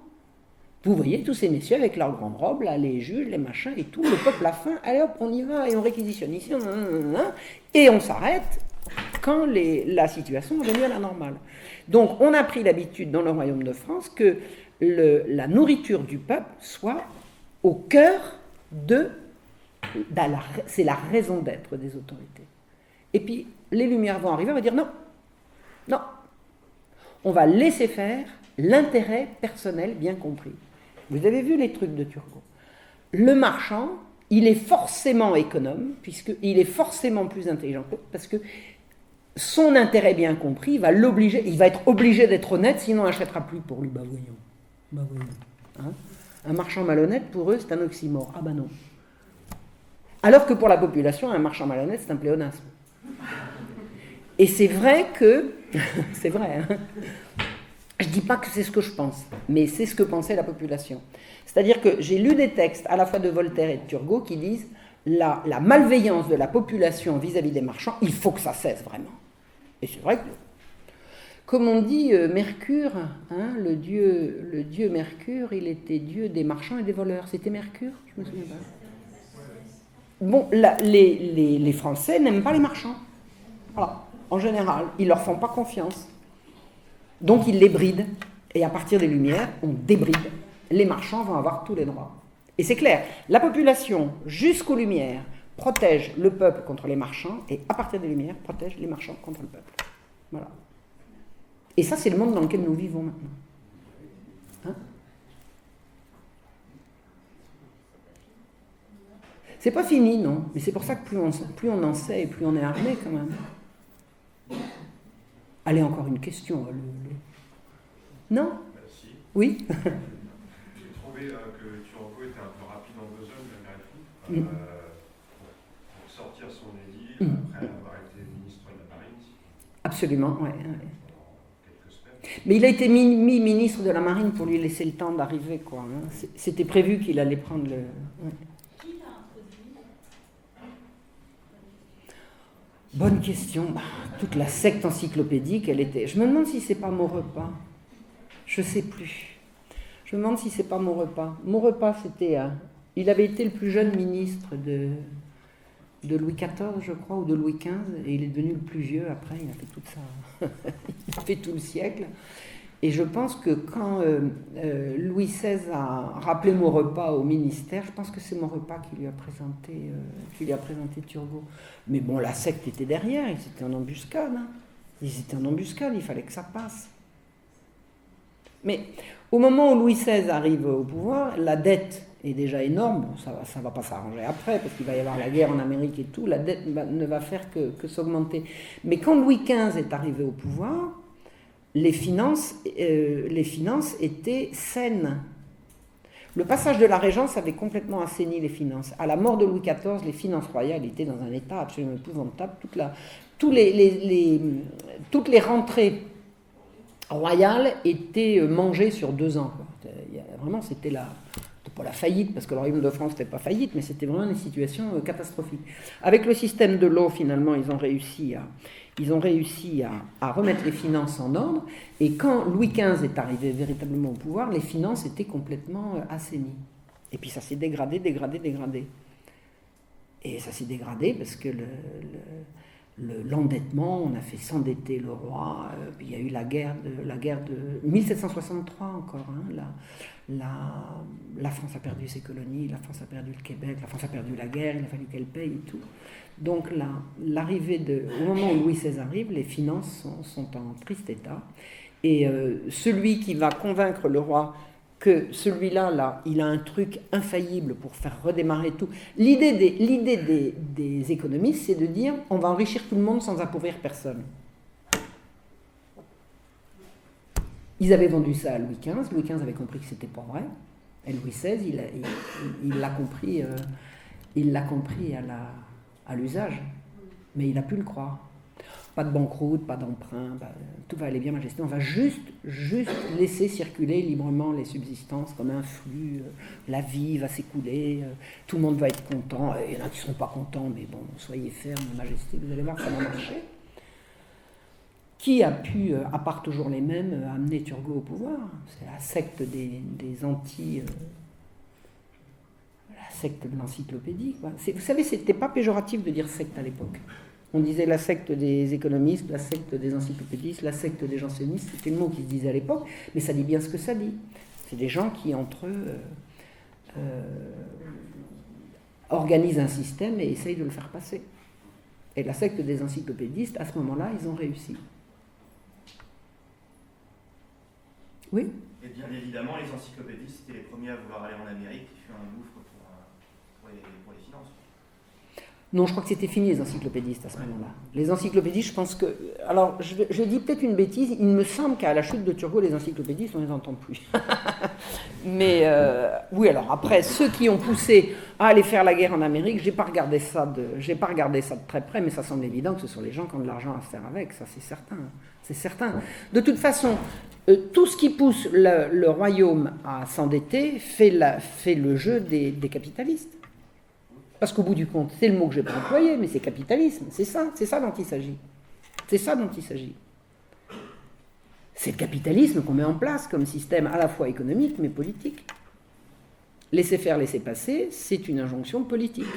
Vous voyez tous ces messieurs avec leurs grandes robes, là, les juges, les machins et tout, le peuple a faim, allez hop, on y va et on réquisitionne ici, et on s'arrête quand la situation est revenue à la normale. Donc on a pris l'habitude dans le royaume de France que la nourriture du peuple soit au cœur c'est la raison d'être des autorités. Et puis les Lumières vont arriver, on va dire non, on va laisser faire l'intérêt personnel bien compris. Vous avez vu les trucs de Turgot. Le marchand, il est forcément économe, puisqu'il est forcément plus intelligent, parce que son intérêt bien compris il va être obligé d'être honnête, sinon on n'achètera plus pour lui. Bah voyons. Hein? Un marchand malhonnête, pour eux, c'est un oxymore. Ah bah non. Alors que pour la population, un marchand malhonnête, c'est un pléonasme. Et c'est vrai que... c'est vrai, hein. Je ne dis pas que c'est ce que je pense, mais c'est ce que pensait la population. C'est-à-dire que j'ai lu des textes à la fois de Voltaire et de Turgot qui disent la malveillance de la population vis-à-vis des marchands, il faut que ça cesse vraiment. Et c'est vrai que, comme on dit, Mercure, hein, le dieu Mercure, il était dieu des marchands et des voleurs. C'était Mercure? Je me souviens pas. Bon, les Français n'aiment pas les marchands. Voilà, en général, ils ne leur font pas confiance. Donc ils les brident. Et à partir des Lumières, on débride. Les marchands vont avoir tous les droits. Et c'est clair, la population, jusqu'aux Lumières, protège le peuple contre les marchands, et à partir des Lumières, protège les marchands contre le peuple. Voilà. Et ça, c'est le monde dans lequel nous vivons maintenant. Hein? C'est pas fini, non. Mais c'est pour ça que plus on en sait et plus on est armé, quand même. Allez, encore une question. Non? Si. Oui. J'ai trouvé que Turgot était un peu rapide en besogne, malgré tout, pour sortir son édit après avoir été ministre de la Marine. Absolument, oui. Quelques semaines. Mais il a été mis ministre de la Marine pour lui laisser le temps d'arriver, quoi. Hein. C'était prévu qu'il allait prendre le... Ouais. Qui l'a introduit? Bonne question. Toute la secte encyclopédique, elle était... Je me demande si c'est pas Maurepas. Je sais plus. Je me demande si c'est pas Maurepas. Maurepas, c'était... il avait été le plus jeune ministre de Louis XIV, je crois, ou de Louis XV, et il est devenu le plus vieux après. Il a fait toute ça. Il a fait tout le siècle. Et je pense que quand Louis XVI a rappelé Maurepas au ministère, je pense que c'est Maurepas qui lui a présenté Turgot. Mais bon, la secte était derrière, ils étaient en embuscade. Hein. Ils étaient en embuscade, il fallait que ça passe. Mais au moment où Louis XVI arrive au pouvoir, la dette est déjà énorme. Bon, ça va pas s'arranger après, parce qu'il va y avoir la guerre en Amérique et tout. La dette ne va faire que s'augmenter. Mais quand Louis XV est arrivé au pouvoir, les finances étaient saines. Le passage de la Régence avait complètement assaini les finances. À la mort de Louis XIV, les finances royales étaient dans un état absolument épouvantable. Toutes les rentrées royales étaient mangées sur 2 ans. Quoi. Vraiment, c'était pas la faillite, parce que le Royaume de France n'était pas faillite, mais c'était vraiment une situation catastrophique. Avec le système de l'eau, finalement, ils ont réussi à remettre les finances en ordre, et quand Louis XV est arrivé véritablement au pouvoir, les finances étaient complètement assainies. Et puis ça s'est dégradé. Et ça s'est dégradé parce que l'endettement, on a fait s'endetter le roi, puis il y a eu la guerre de 1763 encore, hein, la France a perdu ses colonies, la France a perdu le Québec, la France a perdu la guerre, il a fallu qu'elle paye et tout. Donc au moment où Louis XVI arrive, les finances sont en triste état, et celui qui va convaincre le roi que celui-là, il a un truc infaillible pour faire redémarrer tout. L'idée des économistes, c'est de dire on va enrichir tout le monde sans appauvrir personne. Ils avaient vendu ça à Louis XV. Louis XV avait compris que c'était pas vrai. Et Louis XVI, il l'a compris, à l'usage. Mais il a pu le croire. Pas de banqueroute, pas d'emprunt, tout va aller bien, Majesté. On va juste laisser circuler librement les subsistances comme un flux. La vie va s'écouler, tout le monde va être content. Il y en a qui ne seront pas contents, mais bon, soyez ferme, Majesté, vous allez voir, ça va marcher. Qui a pu, à part toujours les mêmes, amener Turgot au pouvoir? C'est la secte des anti... la secte de l'encyclopédie, quoi. Vous savez, c'était pas péjoratif de dire secte à l'époque. On disait la secte des économistes, la secte des encyclopédistes, la secte des jansénistes. C'était le mot qui se disait à l'époque, mais ça dit bien ce que ça dit. C'est des gens qui, entre eux, organisent un système et essayent de le faire passer. Et la secte des encyclopédistes, à ce moment-là, ils ont réussi. Oui? Et bien évidemment, les encyclopédistes étaient les premiers à vouloir aller en Amérique, qui fut un gouffre pour les finances. Non, je crois que c'était fini les encyclopédistes à ce moment-là. Les encyclopédistes, je pense que... Alors, je dis peut-être une bêtise, il me semble qu'à la chute de Turgot, les encyclopédistes, on ne les entend plus. Mais oui, alors après, ceux qui ont poussé à aller faire la guerre en Amérique, j'ai pas regardé ça de très près, mais ça semble évident que ce sont les gens qui ont de l'argent à se faire avec, ça c'est certain. C'est certain. De toute façon, tout ce qui pousse le royaume à s'endetter fait le jeu des capitalistes. Parce qu'au bout du compte, c'est le mot que je n'ai pas employé, mais c'est capitalisme. C'est ça dont il s'agit. C'est ça dont il s'agit. C'est le capitalisme qu'on met en place comme système à la fois économique mais politique. Laisser faire, laisser passer, c'est une injonction politique.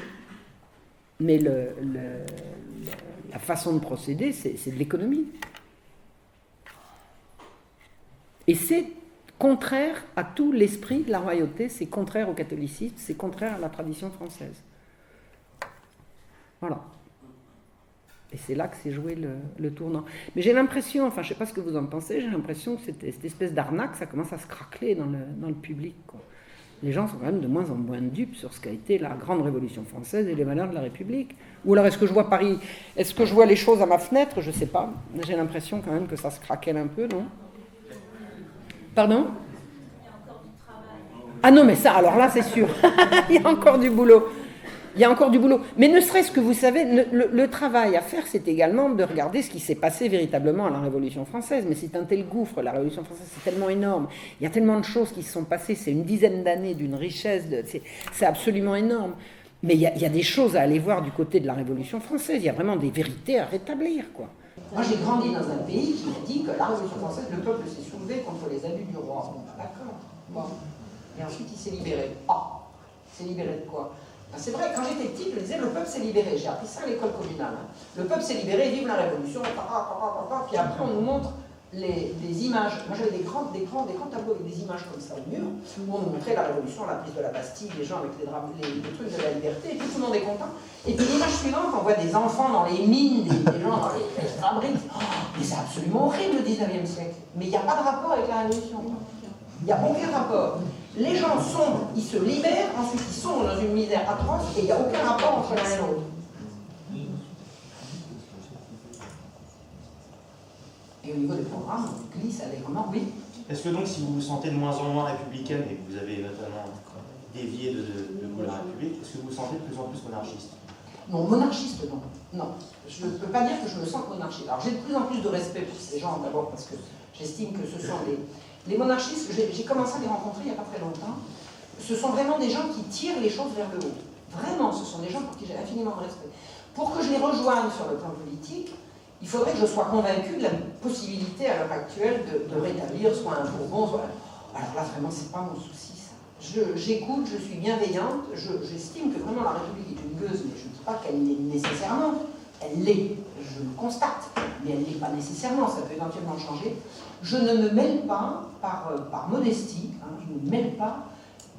Mais la façon de procéder, c'est de l'économie. Et c'est contraire à tout l'esprit de la royauté, c'est contraire au catholicisme, c'est contraire à la tradition française. Voilà. Et c'est là que s'est joué le tournant. Mais j'ai l'impression, enfin je ne sais pas ce que vous en pensez, j'ai l'impression que cette espèce d'arnaque, ça commence à se craqueler dans le public, quoi. Les gens sont quand même de moins en moins dupes sur ce qu'a été la grande Révolution française et les valeurs de la République. Ou alors est-ce que je vois Paris, est-ce que je vois les choses à ma fenêtre? Je ne sais pas. J'ai l'impression quand même que ça se craquelle un peu, non? Pardon? Il y a encore du travail. Ah non, mais ça, alors là, c'est sûr. Il y a encore du boulot. Il y a encore du boulot. Mais ne serait-ce que, vous savez, le travail à faire, c'est également de regarder ce qui s'est passé véritablement à la Révolution française. Mais c'est un tel gouffre, la Révolution française, c'est tellement énorme. Il y a tellement de choses qui se sont passées. C'est une dizaine d'années d'une richesse. C'est absolument énorme. Mais il y a des choses à aller voir du côté de la Révolution française. Il y a vraiment des vérités à rétablir, quoi. Moi, j'ai grandi dans un pays qui m'a dit que la Révolution française, le peuple s'est soulevé contre les abus du roi. Bon, d'accord. Bon. Et ensuite, il s'est libéré. Ah, il s'est libéré de quoi? C'est vrai, quand j'étais petit, je disais le peuple s'est libéré. J'ai appris ça à l'école communale. Hein. Le peuple s'est libéré, vive la Révolution, puis après on nous montre des images. Moi j'avais des grands tableaux avec des images comme ça au mur, où on nous montrait la Révolution, la prise de la Bastille, les gens avec les trucs de la liberté, et puis tout le monde est content. Et puis l'image suivante, on voit des enfants dans les mines, des gens dans les fabriques. Oh, mais c'est absolument horrible le 19e siècle. Mais il n'y a pas de rapport avec la Révolution. Il n'y a aucun rapport. Les gens sombrent, ils se libèrent, ensuite ils sombrent dans une misère atroce et il n'y a aucun rapport entre l'un et l'autre. Et au niveau des programmes, on glisse allègrement, oui. Est-ce que donc, si vous vous sentez de moins en moins républicaine et que vous avez notamment dévié de la République, est-ce que vous vous sentez de plus en plus monarchiste? Non, monarchiste, non. Non. Je ne peux pas dire que je me sens monarchiste. Alors j'ai de plus en plus de respect pour ces gens, d'abord parce que j'estime que ce sont les monarchistes. J'ai commencé à les rencontrer il n'y a pas très longtemps. ce sont vraiment des gens qui tirent les choses vers le haut. Vraiment, ce sont des gens pour qui j'ai infiniment de respect. Pour que je les rejoigne sur le plan politique, il faudrait que je sois convaincu de la possibilité à l'heure actuelle de rétablir soit un Bourbon, soit... Alors là, vraiment, c'est pas mon souci, ça. J'écoute, je suis bienveillante, j'estime que vraiment la République est une gueuse, mais je ne dis pas qu'elle l'est nécessairement. Elle l'est, je le constate, mais elle ne l'est pas nécessairement, ça peut éventuellement changer. Je ne me mêle pas, par modestie, hein, je ne me mêle pas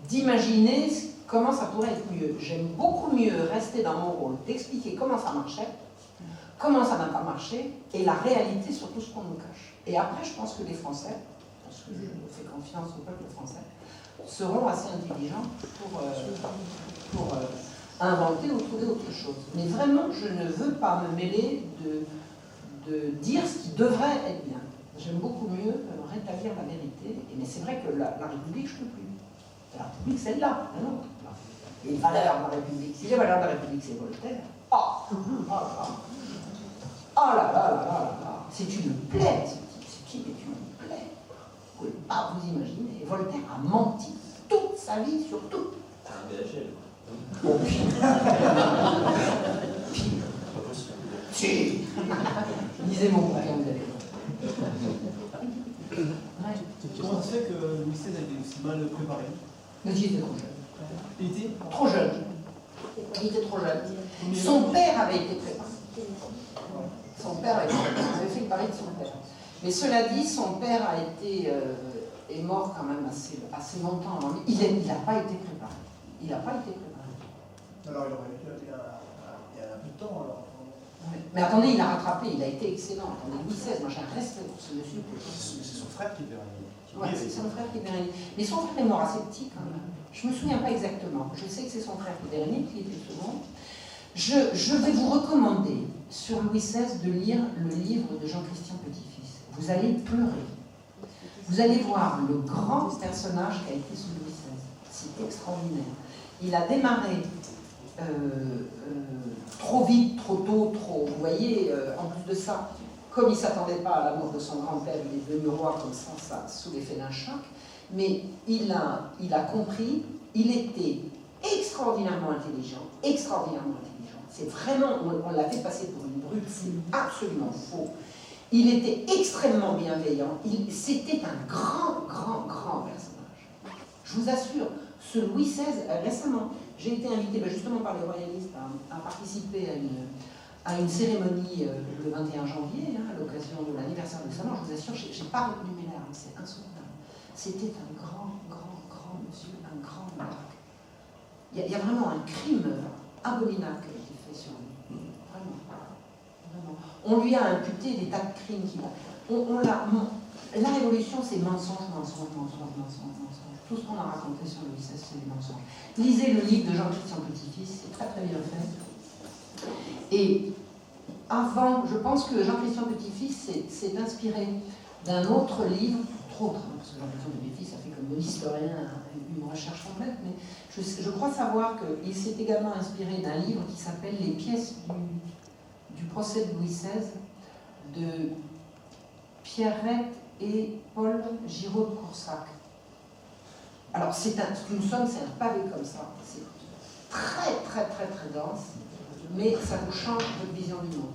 d'imaginer comment ça pourrait être mieux. J'aime beaucoup mieux rester dans mon rôle d'expliquer comment ça marchait, comment ça n'a pas marché, et la réalité sur tout ce qu'on nous cache. Et après, je pense que les Français, parce que je fais confiance au peuple français, seront assez intelligents pour inventer ou trouver autre chose. Mais vraiment, je ne veux pas me mêler de dire ce qui devrait être bien. J'aime beaucoup mieux rétablir la vérité. Mais c'est vrai que la République, je ne peux plus. La République, celle-là, la nôtre. Les valeurs de la République. Si les valeurs de la République, c'est Voltaire, oh là là là là là, c'est une plaie, ce type est une plaie. Vous ne pouvez pas vous imaginer. Voltaire a menti toute sa vie sur tout. Un BHL. Si. Lisez mon bouquin, vous allez voir. Comment ça se fait que Louis XVI a été aussi mal préparé? Mais il était trop jeune. Il était Trop jeune. Il était trop jeune. Son père avait été préparé. Son père avait fait le pari de son père. Mais cela dit, son père a été, est mort quand même assez longtemps avant lui. Il n'a pas été préparé. Il n'a pas été préparé. Alors il aurait été il y a un peu de temps alors. Ouais. Mais attendez, il a rattrapé, il a été excellent. Attendez, Louis XVI, moi j'ai un respect pour ce monsieur. C'est son frère qui est derrière. Ouais, c'est son frère qui est dernier. Mais son frère est mort assez petit quand même. Je ne me souviens pas exactement. Je sais que c'est son frère qui est dernier, qui était second. Je vais vous recommander sur Louis XVI de lire le livre de Jean-Christian Petit-Fils. Vous allez pleurer. Vous allez voir le grand personnage qu'a été ce Louis XVI. C'est extraordinaire. Il a démarré trop vite, trop tôt, trop... Vous voyez, en plus de ça, comme il ne s'attendait pas à la mort de son grand-père, il est devenu roi comme ça, sous l'effet d'un choc. Mais il a compris, il était extraordinairement intelligent, extraordinairement intelligent. C'est vraiment, on l'a fait passer pour une brute, c'est absolument faux. Il était extrêmement bienveillant, c'était un grand personnage. Je vous assure, ce Louis XVI, récemment, j'ai été invitée justement par les royalistes à participer à une cérémonie le 21 janvier, à l'occasion de l'anniversaire de sa mort. Je vous assure, je n'ai pas retenu mes larmes, c'est insoutenable. C'était un grand monsieur, un grand monarque. Il y a vraiment un crime abominable qui a été fait sur lui. Vraiment. On lui a imputé des tas de crimes qu'il a. La révolution, c'est mensonge. Tout ce qu'on a raconté sur Louis XVI, c'est des mensonges. Lisez le livre de Jean-Christian Petit-Fils, c'est très bien fait. Et avant, je pense que Jean-Christian Petit-Fils s'est inspiré d'un autre livre, trop autre, parce que Jean-Christian Petit-Fils a fait comme l'historien une recherche complète, mais je crois savoir qu'il s'est également inspiré d'un livre qui s'appelle Les pièces du procès de Louis XVI de Pierrette et Paul Giraud de Coursac. Alors c'est une somme, c'est un pavé comme ça, c'est très dense, mais ça vous change votre vision du monde.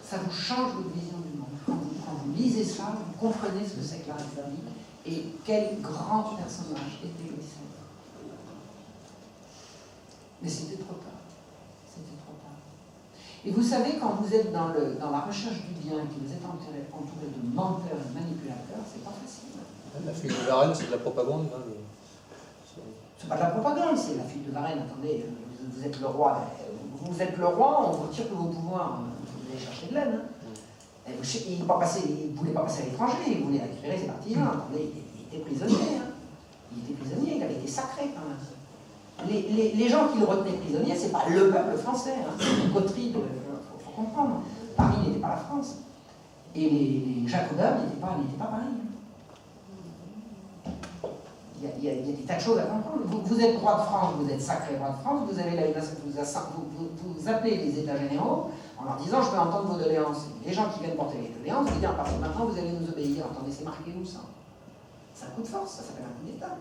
Ça vous change votre vision du monde. Quand vous lisez ça, vous comprenez ce que c'est que la République et quel grand personnage était Louis XVI. Mais c'était trop tard. Et vous savez, quand vous êtes dans la recherche du bien et que vous êtes entouré de menteurs et de manipulateurs, c'est pas facile. La fuite de Varennes, c'est de la propagande. Hein, c'est pas de la propagande, c'est la fuite de Varennes. Attendez, vous êtes le roi. Vous êtes le roi, on vous retire tous vos pouvoirs. Vous allez chercher de l'aide. Hein. Il ne voulait pas passer à l'étranger, il voulait récupérer ses partisans. Attendez, il était prisonnier. Hein. Il avait été sacré quand même. Les gens qui le retenaient prisonnier, c'est pas le peuple français. Hein. C'est une coterie, il faut comprendre. Paris n'était pas la France. Et les Jacobins n'étaient pas Paris. Il y a des tas de choses à comprendre. Vous êtes roi de France, vous êtes sacré roi de France, vous appelez les États généraux en leur disant je veux entendre vos doléances. Les gens qui viennent porter les doléances, vous disent à partir de maintenant vous allez nous obéir. Attendez, c'est marqué où ça? C'est un coup de force, ça s'appelle un coup d'État.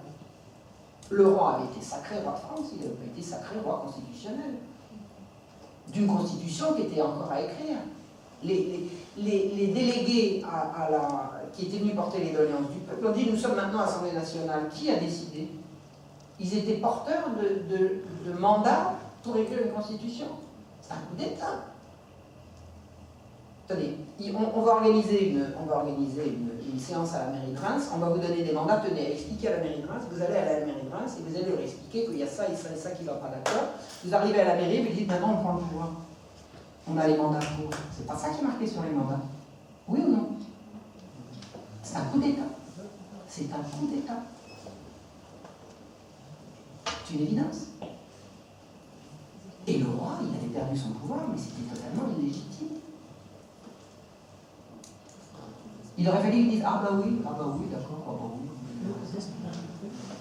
Le roi avait été sacré roi de France, il avait été sacré roi constitutionnel. D'une constitution qui était encore à écrire. Les délégués qui étaient venus porter les doléances du peuple ont dit, nous sommes maintenant à l'Assemblée nationale. Qui a décidé? Ils étaient porteurs de mandats pour écrire une constitution. C'est un coup d'État. Attendez, on va organiser une séance à la mairie de Reims, on va vous donner des mandats, tenez, à expliquer à la mairie de Reims, vous allez à la mairie de Reims et vous allez leur expliquer qu'il y a ça et ça et ça qui ne va pas d'accord. Vous arrivez à la mairie, vous dites maintenant on prend le pouvoir. On a les mandats pour. C'est pas ça qui est marqué sur les mandats. Oui ou non? C'est un coup d'État. C'est un coup d'État. C'est une évidence. Et le roi, il avait perdu son pouvoir, mais c'était totalement illégitime. Il aurait fallu qu'il dise ah bah oui, d'accord, ah bah oui.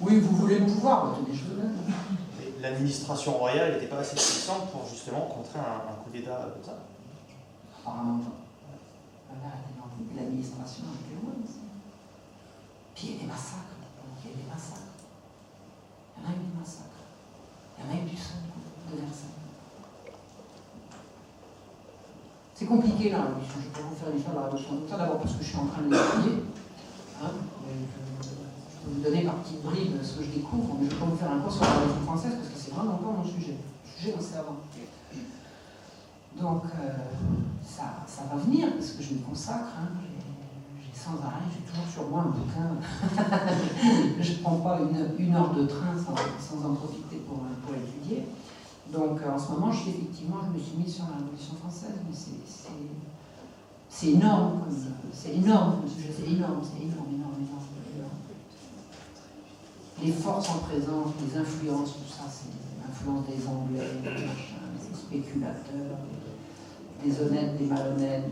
Oui, vous voulez le pouvoir, bah, tenez, je vous donne. L'administration royale n'était pas assez puissante pour justement contrer un coup d'État comme ça. Apparemment pas. L'administration était loin aussi. Puis il y a des massacres. Il y a des massacres. Il y en a eu des massacres. Il y en a eu du sang de Versailles. C'est compliqué la révolution. Je vais pas vous faire l'histoire de la révolution. Ça d'abord parce que je suis en train de l'étudier. Hein, je peux vous donner par petites bribes ce que je découvre, mais je ne vais pas vous faire un cours sur la révolution française parce que c'est vraiment pas mon sujet. Le sujet, c'est avant. Donc, ça va venir parce que je me consacre. Hein, j'ai sans arrêt, j'ai toujours sur moi un bouquin. Je ne prends pas une heure de train sans en profiter pour étudier. Donc en ce moment, je me suis mis sur la Révolution française, mais c'est énorme, c'est énorme, le sujet, c'est énorme. Les forces en présence, les influences, tout ça, c'est l'influence des Anglais, des machins, des spéculateurs, des honnêtes, des malhonnêtes.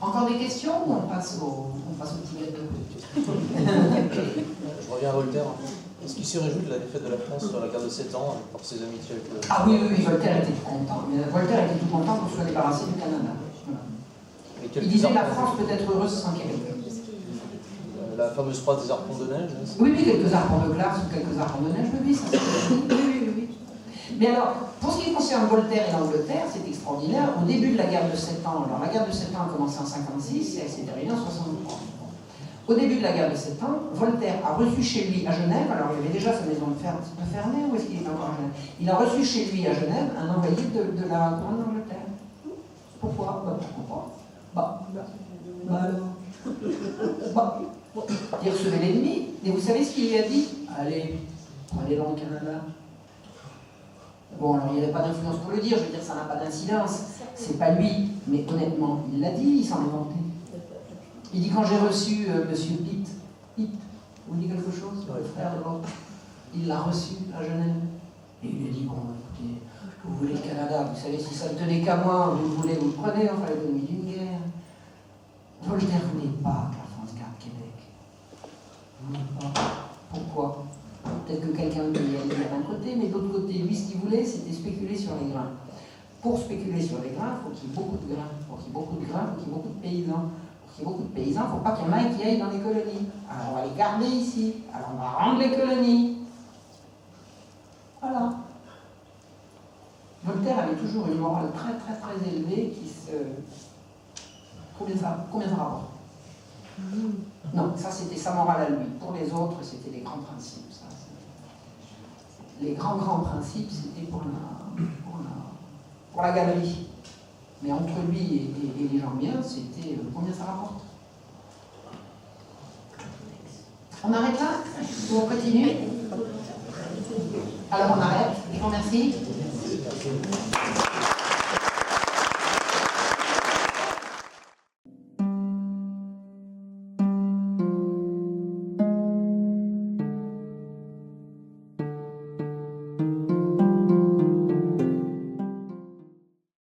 Encore des questions ou on passe au petit gâteau? Je reviens à Voltaire. Est-ce qu'il se réjouit de la défaite de la France sur la guerre de 7 ans pour ses amitiés avec le... Ah oui, Voltaire était tout content. Mais Voltaire était tout content qu'on soit débarrassé du Canada. Voilà. Il disait la France peut être heureuse sans Québec. La fameuse phrase des arpents de neige. Oui, quelques arpents de glace ou quelques arpents de neige, oui, ça c'est oui. Mais alors, pour ce qui concerne Voltaire et l'Angleterre, c'est extraordinaire. Au début de la guerre de 7 ans, alors la guerre de 7 ans a commencé en 56 et elle s'est terminée en 63. Au début de la guerre de 7 ans, Voltaire a reçu chez lui à Genève, alors il y avait déjà sa maison de Ferney, où est-ce qu'il était encore à Genève? Il a reçu chez lui à Genève un envoyé de la couronne d'Angleterre. Pourquoi? Pourquoi pas? Il recevait l'ennemi, et vous savez ce qu'il lui a dit? Allez dans le Canada. Bon, alors il n'y avait pas d'influence pour le dire, je veux dire, ça n'a pas d'incidence, c'est pas lui, mais honnêtement, il l'a dit, il s'en est vanté. Il dit quand j'ai reçu monsieur Pitt, vous dit quelque chose, le frère de l'autre, il l'a reçu à Genève. Et il lui a dit, bon, écoutez, vous voulez le Canada, vous savez, si ça ne tenait qu'à moi, vous le voulez, vous le prenez, enfin, l'économie d'une guerre. Voltaire voulait pas que la France garde Québec. Il voulait pas. Pourquoi? Peut-être que quelqu'un voulait y aller d'un côté, mais d'autre côté, lui, ce qu'il voulait, c'était spéculer sur les grains. Pour spéculer sur les grains, il faut qu'il y ait beaucoup de grains. Pour qu'il y ait beaucoup de grains, il faut qu'il y ait beaucoup de paysans. Il y a beaucoup de paysans, il ne faut pas qu'il y en ait qui aillent dans les colonies. Alors on va les garder ici, alors on va rendre les colonies. Voilà. Voltaire avait toujours une morale très élevée qui se... Combien ça rapporte? Non, ça c'était sa morale à lui. Pour les autres, c'était les grands principes. Ça, les grands principes, c'était pour la galerie. Mais entre lui et les gens bien, c'était combien ça rapporte. On arrête là? Ou on continue? Alors on arrête. Je vous remercie.